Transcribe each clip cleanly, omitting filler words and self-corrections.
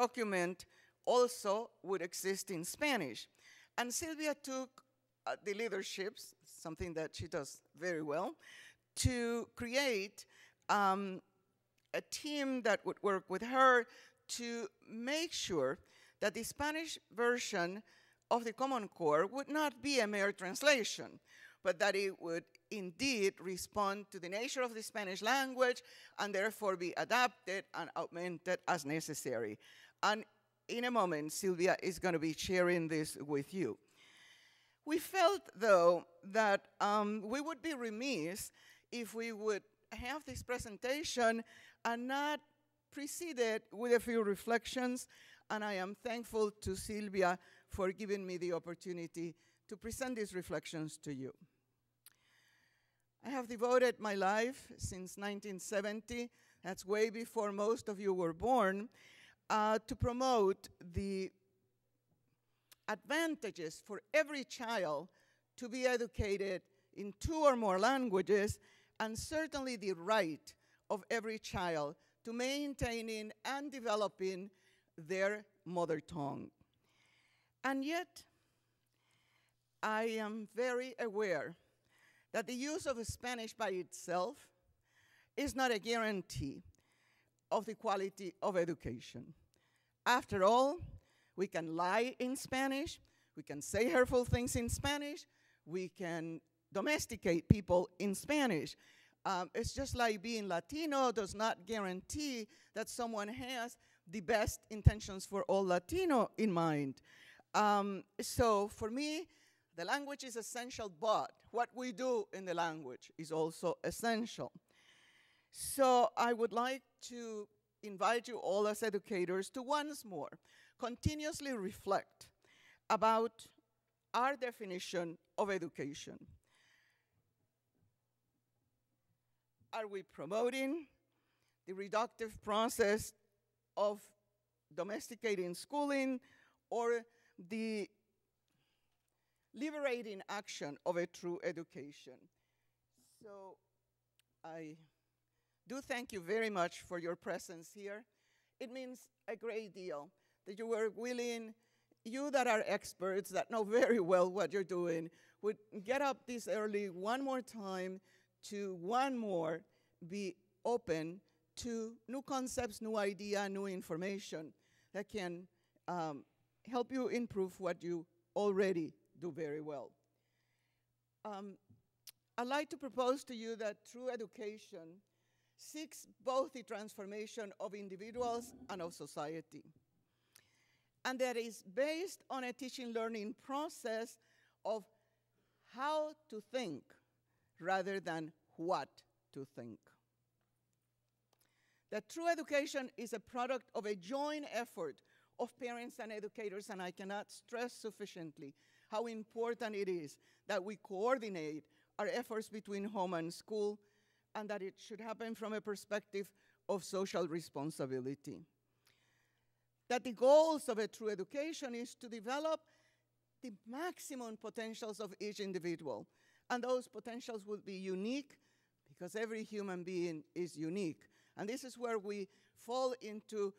document also would exist in Spanish. And Silvia took the leadership, something that she does very well, to create a team that would work with her to make sure that the Spanish version of the Common Core would not be a mere translation, but that it would indeed respond to the nature of the Spanish language and therefore be adapted and augmented as necessary. And in a moment, Silvia is going to be sharing this with you. We felt, though, that we would be remiss if we would have this presentation and not precede it with a few reflections, and I am thankful to Silvia for giving me the opportunity to present these reflections to you. I have devoted my life since 1970, that's way before most of you were born, to promote the advantages for every child to be educated in 2 or more languages, and certainly the right of every child to maintaining and developing their mother tongue. And yet, I am very aware that the use of Spanish by itself is not a guarantee of the quality of education. After all, we can lie in Spanish, we can say hurtful things in Spanish, we can domesticate people in Spanish. It's just like being Latino does not guarantee that someone has the best intentions for all Latino in mind. So for me, the language is essential, but what we do in the language is also essential. So I would like to invite you all as educators to once more continuously reflect about our definition of education. Are we promoting the reductive process of domesticating schooling or the liberating action of a true education? So I do thank you very much for your presence here. It means a great deal that you were willing, you that are experts, that know very well what you're doing, would get up this early one more time to one more be open to new concepts, new idea, new information that can help you improve what you already do very well. I'd like to propose to you that true education seeks both the transformation of individuals and of society, and that is based on a teaching-learning process of how to think rather than what to think. That true education is a product of a joint effort of parents and educators, and I cannot stress sufficiently how important it is that we coordinate our efforts between home and school, and that it should happen from a perspective of social responsibility. That the goals of a true education is to develop the maximum potentials of each individual, and those potentials will be unique because every human being is unique. And this is where we fall into,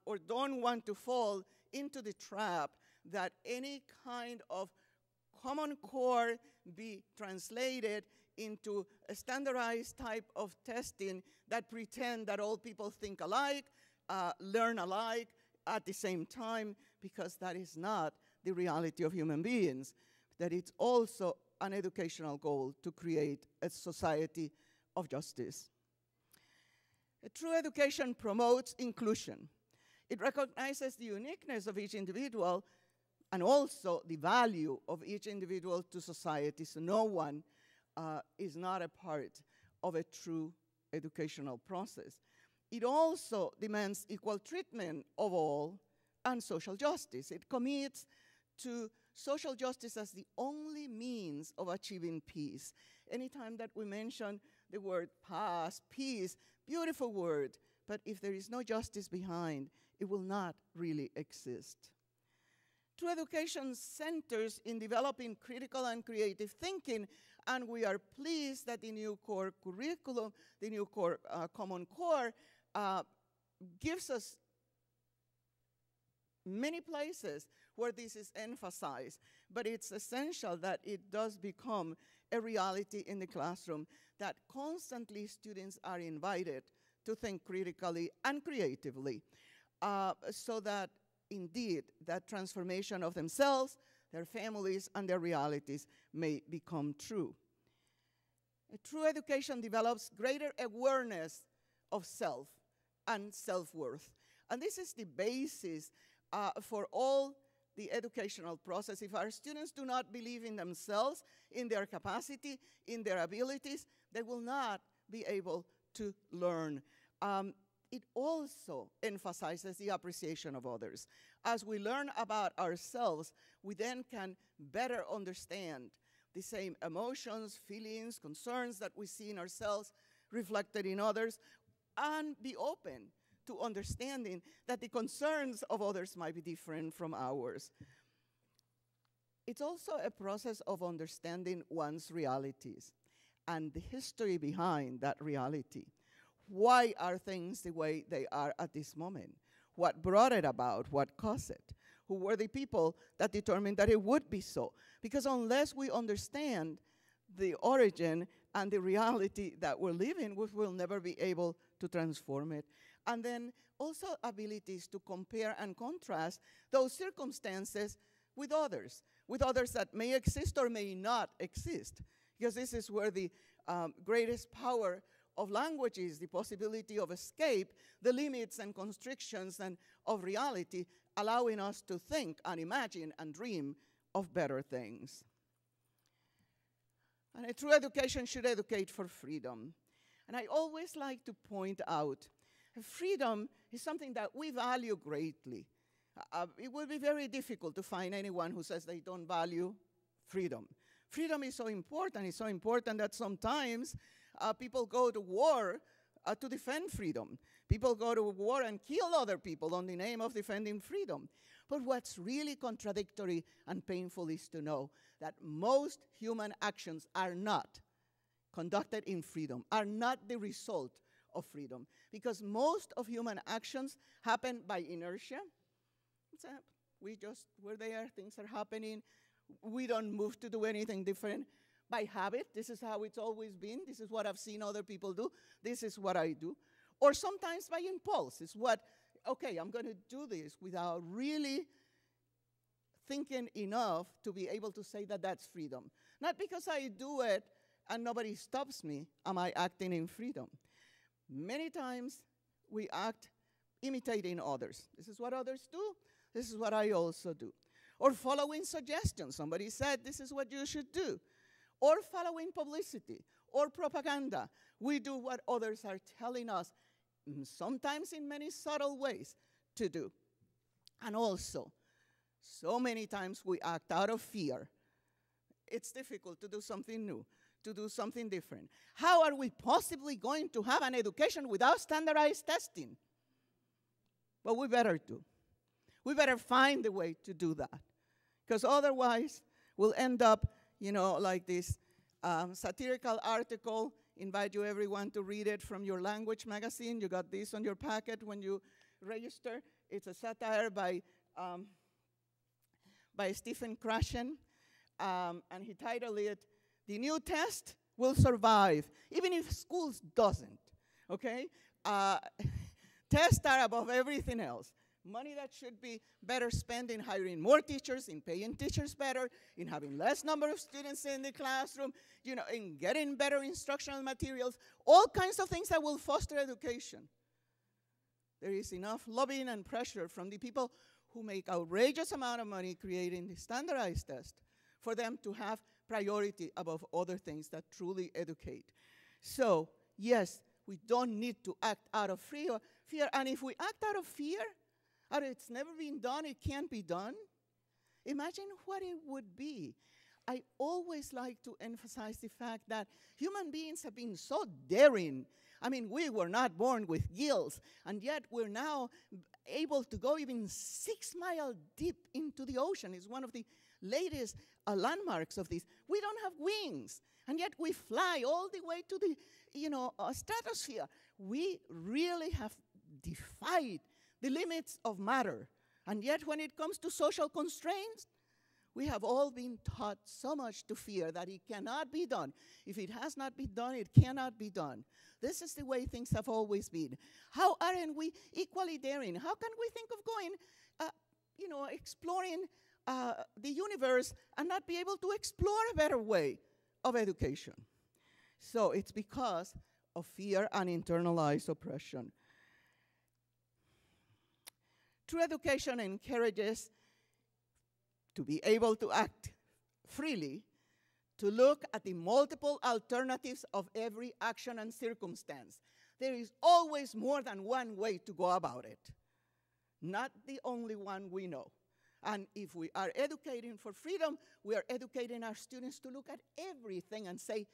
or don't want to fall into the trap that any kind of common core be translated into a standardized type of testing that pretend that all people think alike, learn alike at the same time, because that is not the reality of human beings. That it's also an educational goal to create a society of justice. A true education promotes inclusion. It recognizes the uniqueness of each individual and also the value of each individual to society, so no one is not a part of a true educational process. It also demands equal treatment of all and social justice. It commits to social justice as the only means of achieving peace. Anytime that we mention the word paz, peace, beautiful word, but if there is no justice behind, it will not really exist. True education centers in developing critical and creative thinking, and we are pleased that the new core curriculum, the new core, Common Core, gives us many places where this is emphasized, but it's essential that it does become a reality in the classroom, that constantly students are invited to think critically and creatively, so that indeed that transformation of themselves, their families, and their realities may become true. A true education develops greater awareness of self and self-worth. And this is the basis for all the educational process. If our students do not believe in themselves, in their capacity, in their abilities, they will not be able to learn. It also emphasizes the appreciation of others. As we learn about ourselves, we then can better understand the same emotions, feelings, concerns that we see in ourselves reflected in others, and be open to understanding that the concerns of others might be different from ours. It's also a process of understanding one's realities and the history behind that reality. Why are things the way they are at this moment? What brought it about? What caused it? Who were the people that determined that it would be so? Because unless we understand the origin and the reality that we're living, we will never be able to transform it. And then also abilities to compare and contrast those circumstances with others that may exist or may not exist. Because this is where the greatest power of language is, the possibility of escape, the limits and constrictions and of reality, allowing us to think and imagine and dream of better things. And a true education should educate for freedom. And I always like to point out, freedom is something that we value greatly. It would be very difficult to find anyone who says they don't value freedom. Freedom is so important. It's so important that sometimes people go to war to defend freedom. People go to war and kill other people on the name of defending freedom. But what's really contradictory and painful is to know that most human actions are not conducted in freedom, are not the result of freedom. Because most of human actions happen by inertia. We're there, things are happening. We don't move to do anything different. By habit, this is how it's always been. This is what I've seen other people do. This is what I do. Or sometimes by impulse. It's what, okay, I'm going to do this without really thinking enough to be able to say that that's freedom. Not because I do it and nobody stops me, am I acting in freedom. Many times we act imitating others. This is what others do. This is what I also do. Or following suggestions. Somebody said this is what you should do. Or following publicity or propaganda. We do what others are telling us, sometimes in many subtle ways, to do. And also, so many times we act out of fear. It's difficult to do something new, to do something different. How are we possibly going to have an education without standardized testing? Well, we better do. We better find a way to do that. Because otherwise, we'll end up, you know, like this satirical article. Invite you everyone to read it from your language magazine. You got this on your packet when you register. It's a satire by Stephen Krashen. And he titled it, "The New Test Will Survive, Even if Schools Doesn't." Okay? Tests are above everything else. Money that should be better spent in hiring more teachers, in paying teachers better, in having less number of students in the classroom, you know, in getting better instructional materials, all kinds of things that will foster education. There is enough lobbying and pressure from the people who make outrageous amount of money creating the standardized test for them to have priority above other things that truly educate. So, yes, we don't need to act out of fear. And if we act out of fear, or it's never been done, it can't be done, imagine what it would be. I always like to emphasize the fact that human beings have been so daring. I mean, we were not born with gills, and yet we're now able to go even 6 miles deep into the ocean. It's one of the latest landmarks of this. We don't have wings, and yet we fly all the way to the, stratosphere. We really have defied the limits of matter And yet when it comes to social constraints, we have all been taught so much to fear that it cannot be done. If it has not been done, it cannot be done. This is the way things have always been. How aren't we equally daring? How can we think of going, exploring the universe and not be able to explore a better way of education? So it's because of fear and internalized oppression. True education encourages to be able to act freely, to look at the multiple alternatives of every action and circumstance. There is always more than one way to go about it, not the only one we know. And if we are educating for freedom, we are educating our students to look at everything and say,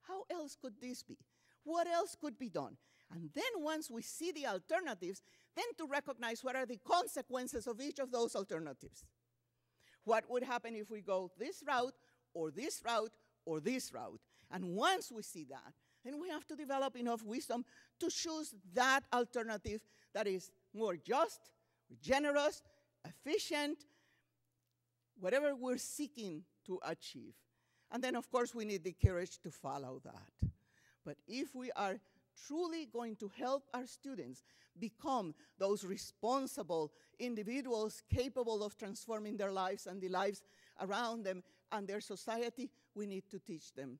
how else could this be? What else could be done? And then once we see the alternatives, then to recognize what are the consequences of each of those alternatives. What would happen if we go this route, or this route, or this route? And once we see that, then we have to develop enough wisdom to choose that alternative that is more just, generous, efficient, whatever we're seeking to achieve. And then, of course, we need the courage to follow that. But if we are truly going to help our students become those responsible individuals capable of transforming their lives and the lives around them and their society, we need to teach them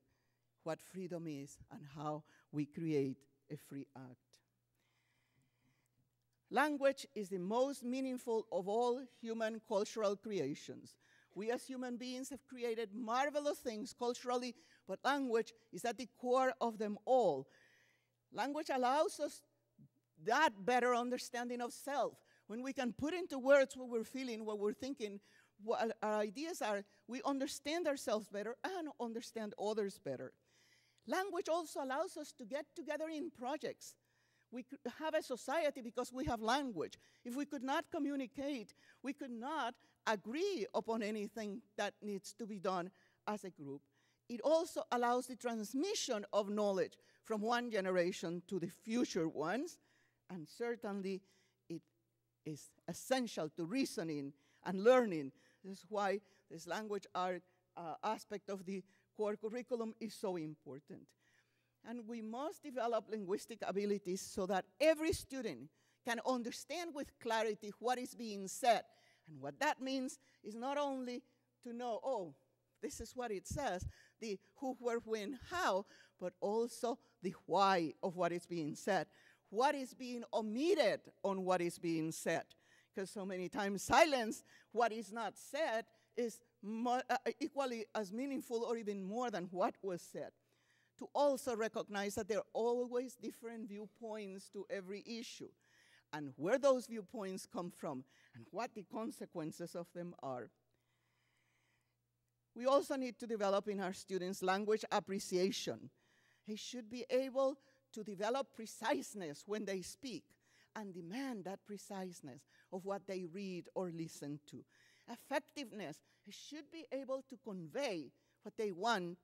what freedom is and how we create a free act. Language is the most meaningful of all human cultural creations. We as human beings have created marvelous things culturally, but language is at the core of them all. Language allows us that better understanding of self. When we can put into words what we're feeling, what we're thinking, what our ideas are, we understand ourselves better and understand others better. Language also allows us to get together in projects. We have a society because we have language. If we could not communicate, we could not agree upon anything that needs to be done as a group. It also allows the transmission of knowledge from one generation to the future ones, and certainly it is essential to reasoning and learning. This is why this language art aspect of the core curriculum is so important. And we must develop linguistic abilities so that every student can understand with clarity what is being said. And what that means is not only to know, oh, this is what it says, the who, where, when, how, but also the why of what is being said. What is being omitted on what is being said. Because so many times silence, what is not said, is equally as meaningful or even more than what was said. To also recognize that there are always different viewpoints to every issue, and where those viewpoints come from, and what the consequences of them are. We also need to develop in our students language appreciation. They should be able to develop preciseness when they speak and demand that preciseness of what they read or listen to. Effectiveness, they should be able to convey what they want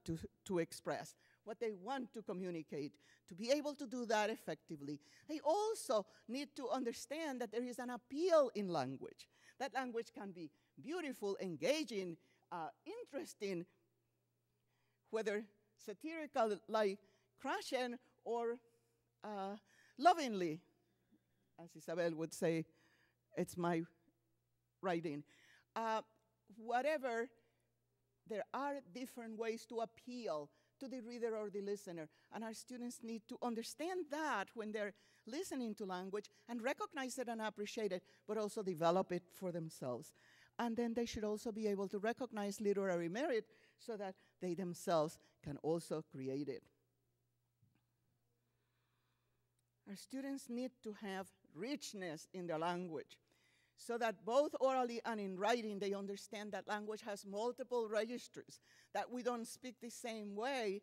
to express, what they want to communicate, to be able to do that effectively. They also need to understand that there is an appeal in language. That language can be beautiful, engaging, interesting, whether satirical like Krashen or lovingly, as Isabel would say, it's my writing. Whatever, there are different ways to appeal to the reader or the listener, and our students need to understand that when they're listening to language and recognize it and appreciate it, but also develop it for themselves. And then they should also be able to recognize literary merit so that they themselves can also create it. Our students need to have richness in their language so that both orally and in writing they understand that language has multiple registers, that we don't speak the same way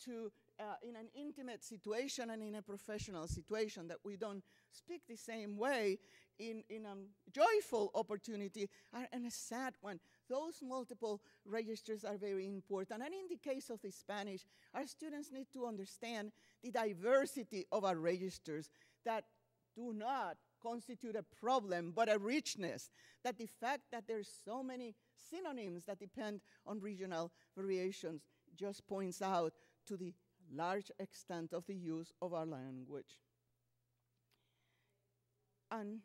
in an intimate situation and in a professional situation, that we don't speak the same way in a joyful opportunity and a sad one. Those multiple registers are very important. And in the case of the Spanish, our students need to understand the diversity of our registers that do not constitute a problem, but a richness. That the fact that there's so many synonyms that depend on regional variations just points out to the large extent of the use of our language. And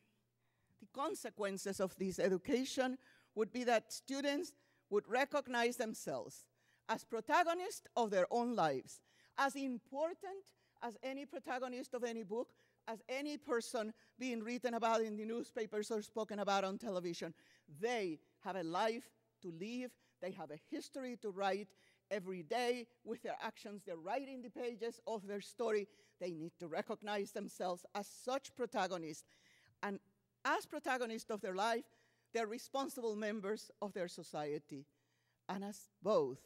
the consequences of this education would be that students would recognize themselves as protagonists of their own lives, as important as any protagonist of any book, as any person being written about in the newspapers or spoken about on television. They have a life to live. They have a history to write. Every day, with their actions, they're writing the pages of their story. They need to recognize themselves as such protagonists. And as protagonists of their life, they're responsible members of their society. And as both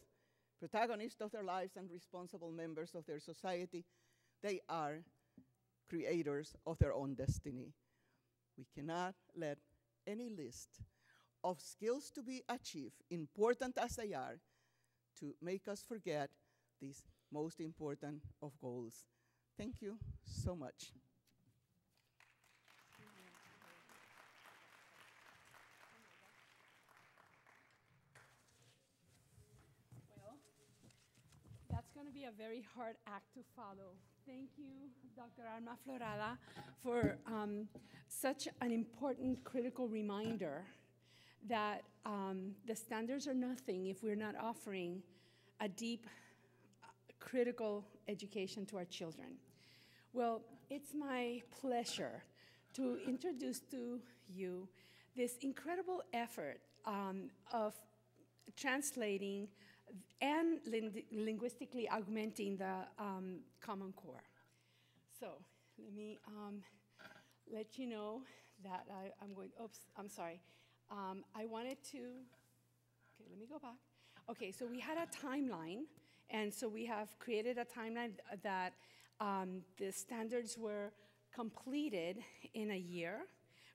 protagonists of their lives and responsible members of their society, they are creators of their own destiny. We cannot let any list of skills to be achieved, important as they are, to make us forget this most important of goals. Thank you so much. Well, that's going to be a very hard act to follow. Thank you, Dr. Alma Florada, for such an important, critical reminder that the standards are nothing if we're not offering a deep, critical education to our children. Well, it's my pleasure to introduce to you this incredible effort of translating and linguistically augmenting the Common Core. So let me let you know that I'm going, oops, I'm sorry. I wanted to, okay, let me go back. Okay, so we had a timeline, and so we have created a timeline that the standards were completed in a year.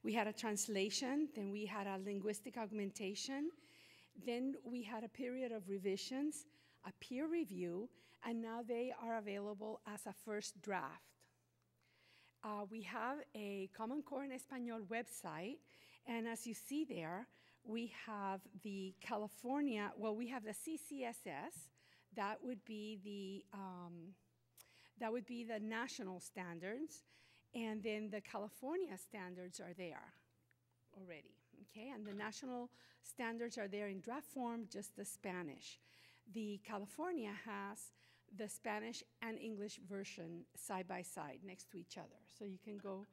We had a translation, then we had a linguistic augmentation, then we had a period of revisions, a peer review, and now they are available as a first draft. We have a Common Core in Español website, and as you see there, we have the California, well, we have the CCSS, that would be the national standards, and then the California standards are there already, okay? And the national standards are there in draft form, just the Spanish. The California has the Spanish and English version side by side next to each other. So you can go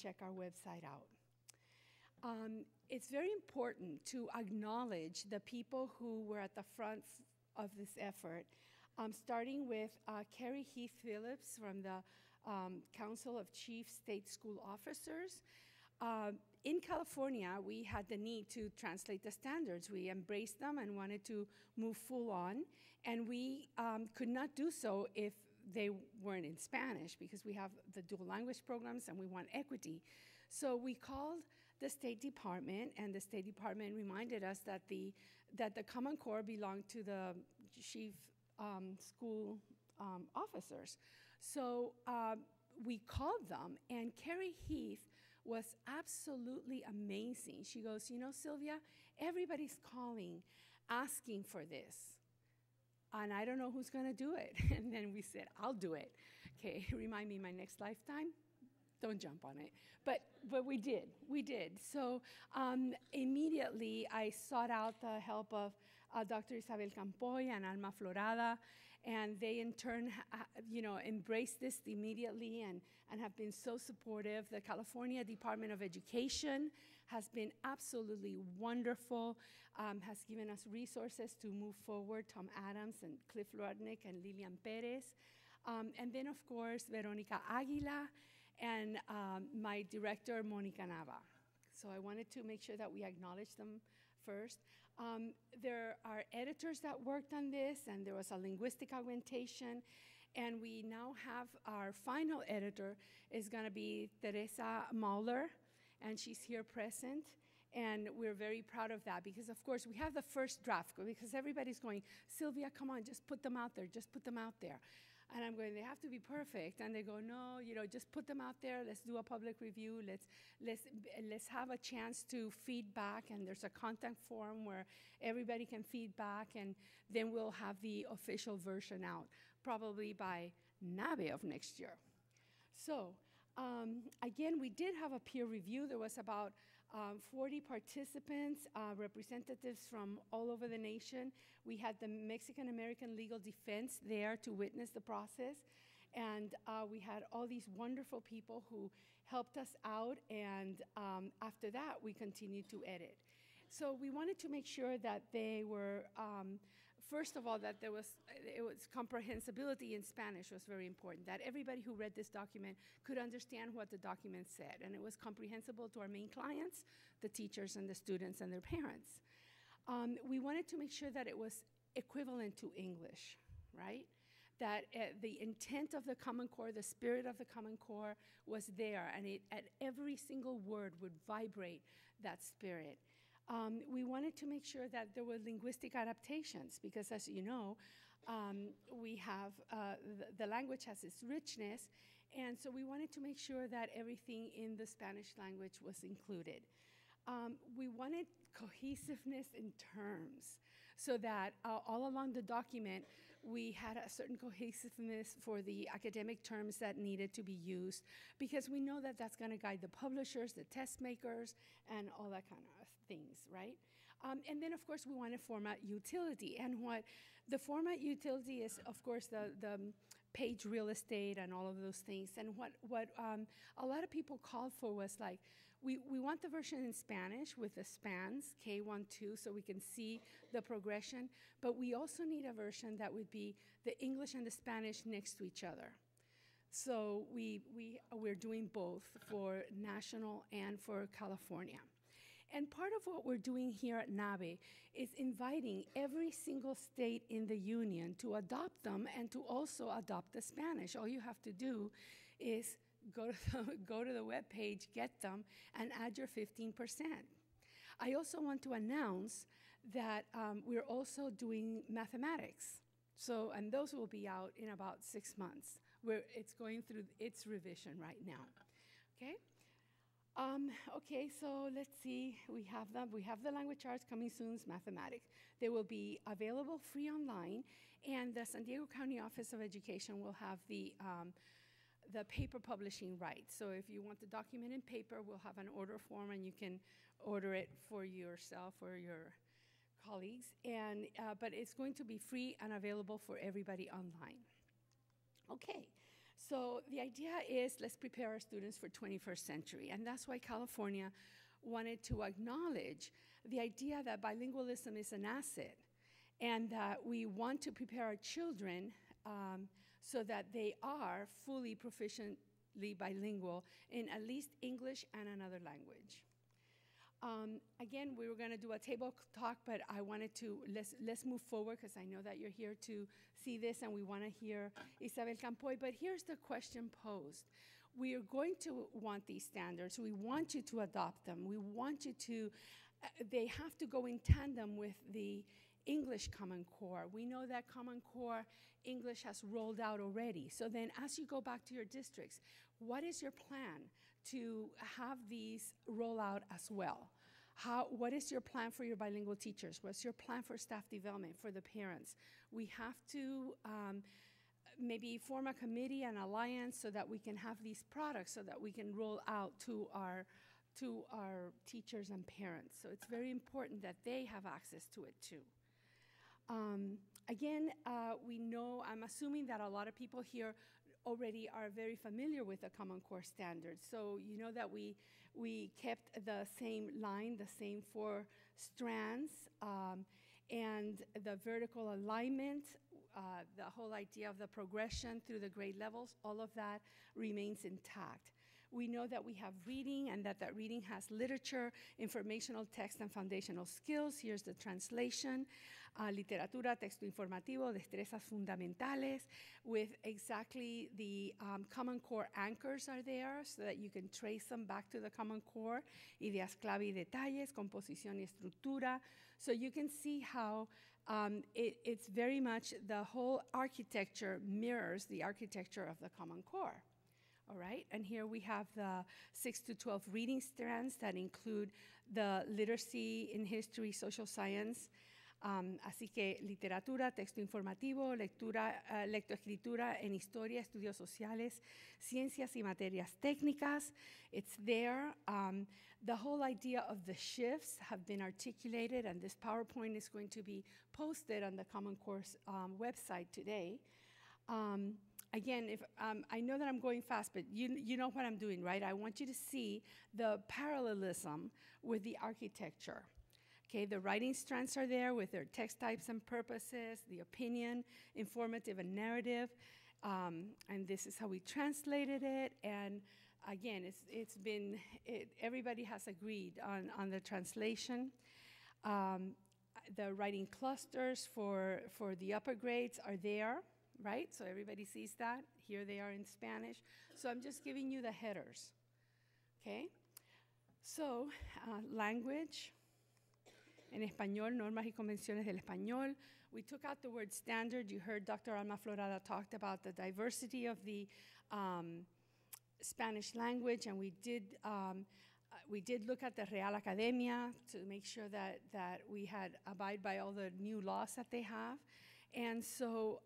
check our website out. It's very important to acknowledge the people who were at the front of this effort, starting with Carrie Heath Phillips from the Council of Chief State School Officers. In California, we had the need to translate the standards. We embraced them and wanted to move full on, and we could not do so if they weren't in Spanish, because we have the dual language programs and we want equity. So we called the State Department, and the State Department reminded us that the Common Core belonged to the chief school officers. So we called them, and Carrie Heath was absolutely amazing. She goes, you know, Silvia, everybody's calling, asking for this, and I don't know who's gonna do it. And then we said, I'll do it. Okay, remind me my next lifetime. Don't jump on it. But we did. So immediately I sought out the help of Dr. Isabel Campoy and Alma Florada, and they in turn, embraced this immediately and have been so supportive. The California Department of Education has been absolutely wonderful, has given us resources to move forward, Tom Adams and Cliff Lordnick and Lilian Perez. And then, of course, Veronica Aguila and my director, Monica Nava. So I wanted to make sure that we acknowledge them first. There are editors that worked on this, and there was a linguistic augmentation, and we now have our final editor is going to be Teresa Mahler, and she's here present, and we're very proud of that because, of course, we have the first draft because everybody's going, Silvia, come on, just put them out there, just put them out there. And I'm going, they have to be perfect. And they go, no, just put them out there. Let's do a public review. Let's have a chance to feedback. And there's a contact form where everybody can feedback. And then we'll have the official version out, probably by NABE of next year. So again, we did have a peer review. There was about 40 participants, representatives from all over the nation. We had the Mexican American Legal Defense there to witness the process. And we had all these wonderful people who helped us out. And after that, we continued to edit. So we wanted to make sure that they were, first of all, that it was comprehensibility in Spanish was very important, that everybody who read this document could understand what the document said, and it was comprehensible to our main clients, the teachers and the students and their parents. We wanted to make sure that it was equivalent to English, right? That the intent of the Common Core, the spirit of the Common Core was there, and at every single word would vibrate that spirit. We wanted to make sure that there were linguistic adaptations because, as you know, we have the language has its richness, and so we wanted to make sure that everything in the Spanish language was included. We wanted cohesiveness in terms so that all along the document we had a certain cohesiveness for the academic terms that needed to be used because we know that that's going to guide the publishers, the test makers, and all that kind of things, right? And then, of course, we wanted format utility. And what the format utility is, of course, the page real estate and all of those things. And what a lot of people called for was like, we want the version in Spanish with the spans, K1, 2, so we can see the progression. But we also need a version that would be the English and the Spanish next to each other. So we're doing both for national and for California. And part of what we're doing here at NABE is inviting every single state in the union to adopt them and to also adopt the Spanish. All you have to do is go to the webpage, get them, and add your 15%. I also want to announce that we're also doing mathematics. So, and those will be out in about 6 months, where it's going through its revision right now, okay? Okay, so let's see, we have them. We have the language arts coming soon, mathematics. They will be available free online, and the San Diego County Office of Education will have the paper publishing rights. So if you want the document in paper, we'll have an order form, and you can order it for yourself or your colleagues. And but it's going to be free and available for everybody online. Okay. So the idea is let's prepare our students for 21st century, and that's why California wanted to acknowledge the idea that bilingualism is an asset and that we want to prepare our children so that they are fully proficiently bilingual in at least English and another language. Again, we were going to do a table talk, but I wanted to, let's move forward because I know that you're here to see this and we want to hear Isabel Campoy. But here's the question posed. We are going to want these standards. We want you to adopt them. We want you to, they have to go in tandem with the English Common Core. We know that Common Core English has rolled out already. So then as you go back to your districts, what is your plan to have these roll out as well? What is your plan for your bilingual teachers? What's your plan for staff development, for the parents? We have to maybe form a committee and alliance so that we can have these products so that we can roll out to our teachers and parents. So it's very important that they have access to it too. Again, we know, I'm assuming that a lot of people here already are very familiar with the Common Core standards. So you know that we kept the same line, the same 4 strands, and the vertical alignment, the whole idea of the progression through the grade levels, all of that remains intact. We know that we have reading and that reading has literature, informational text, and foundational skills. Here's the translation. Literatura, texto informativo, destrezas fundamentales, with exactly the Common Core anchors are there so that you can trace them back to the Common Core. Ideas clave y detalles, composición y estructura. So you can see how it's very much the whole architecture mirrors the architecture of the Common Core. All right, and here we have the 6 to 12 reading strands that include the literacy in history, social science. Así que literatura, texto informativo, lectoescritura en historia, estudios sociales, ciencias y materias técnicas. It's there. The whole idea of the shifts have been articulated, and this PowerPoint is going to be posted on the Common Core website today. Again, if I know that I'm going fast, but you know what I'm doing, right? I want you to see the parallelism with the architecture. Okay, the writing strands are there with their text types and purposes, the opinion, informative, and narrative. And this is how we translated it. And again, everybody has agreed on the translation. The writing clusters for the upper grades are there, right? So everybody sees that. Here they are in Spanish. So I'm just giving you the headers, okay? So language. En español, normas y convenciones del español. We took out the word standard. You heard Dr. Alma Florada talked about the diversity of the Spanish language, and we did look at the Real Academia to make sure that we had abide by all the new laws that they have. And so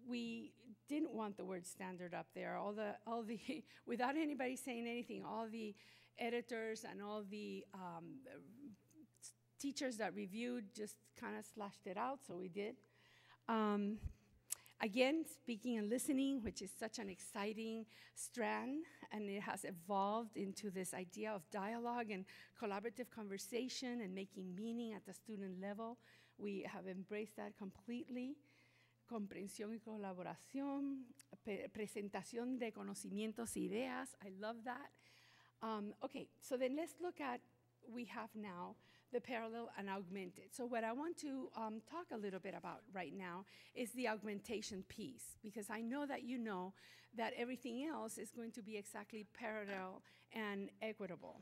we didn't want the word standard up there. All the without anybody saying anything, all the editors and all the teachers that reviewed just kind of slashed it out, so we did. Again, speaking and listening, which is such an exciting strand, and it has evolved into this idea of dialogue and collaborative conversation and making meaning at the student level. We have embraced that completely. Comprensión y colaboración, presentación de conocimientos y ideas. I love that. Okay, so then let's look at, we have now the parallel and augmented. So what I want to talk a little bit about right now is the augmentation piece, because I know that you know that everything else is going to be exactly parallel and equitable.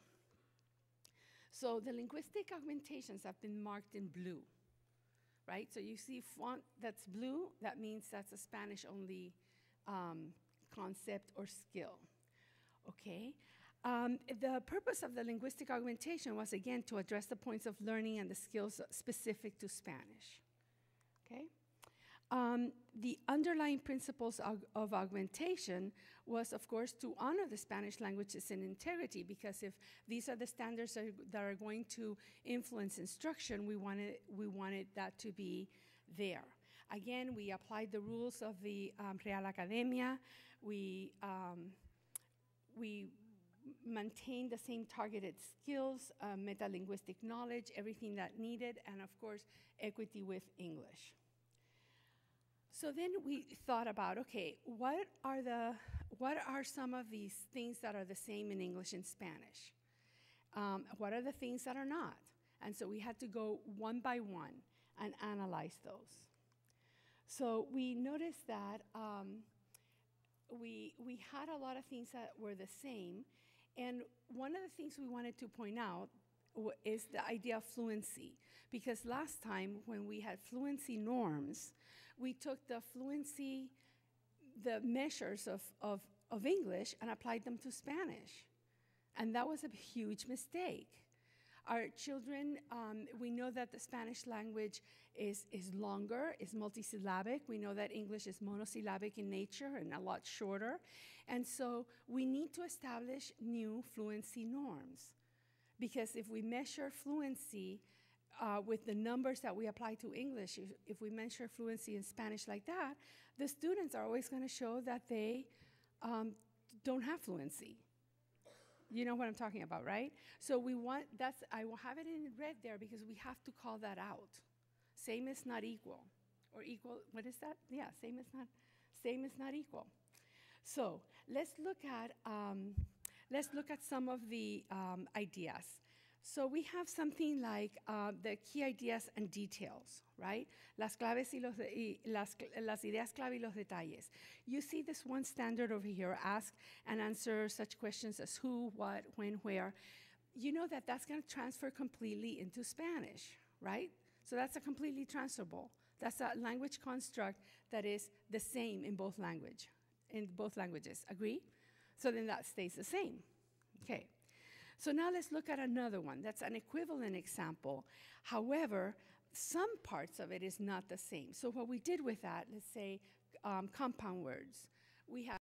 So the linguistic augmentations have been marked in blue, right? So you see font that's blue, that means that's a Spanish-only concept or skill, okay? The purpose of the linguistic augmentation was, again, to address the points of learning and the skills specific to Spanish, okay? The underlying principles of augmentation was, of course, to honor the Spanish language's integrity, because if these are the standards that are going to influence instruction, we wanted that to be there. Again, we applied the rules of the Real Academia. We maintain the same targeted skills, metalinguistic knowledge, everything that needed, and of course, equity with English. So then we thought about, okay, what are some of these things that are the same in English and Spanish? What are the things that are not? And so we had to go one by one and analyze those. So we noticed that we had a lot of things that were the same. And one of the things we wanted to point out is the idea of fluency. Because last time when we had fluency norms, we took the measures of English and applied them to Spanish. And that was a huge mistake. Our children, we know that the Spanish language is longer, is multisyllabic. We know that English is monosyllabic in nature and a lot shorter. And so we need to establish new fluency norms. Because if we measure fluency with the numbers that we apply to English, if we measure fluency in Spanish like that, the students are always going to show that they don't have fluency. You know what I'm talking about, right? So we want, I will have it in red there because we have to call that out. Same is not equal. Or equal, what is that? Yeah, same is not equal. So let's look at some of the ideas. So we have something like the key ideas and details, right? Las claves las ideas clave y los detalles. You see this one standard over here, ask and answer such questions as who, what, when, where. You know that that's going to transfer completely into Spanish, right? So that's a completely transferable. That's a language construct that is the same in both languages. Agree? So then that stays the same. Okay. So now let's look at another one. That's an equivalent example. However, some parts of it is not the same. So what we did with that, let's say compound words. We have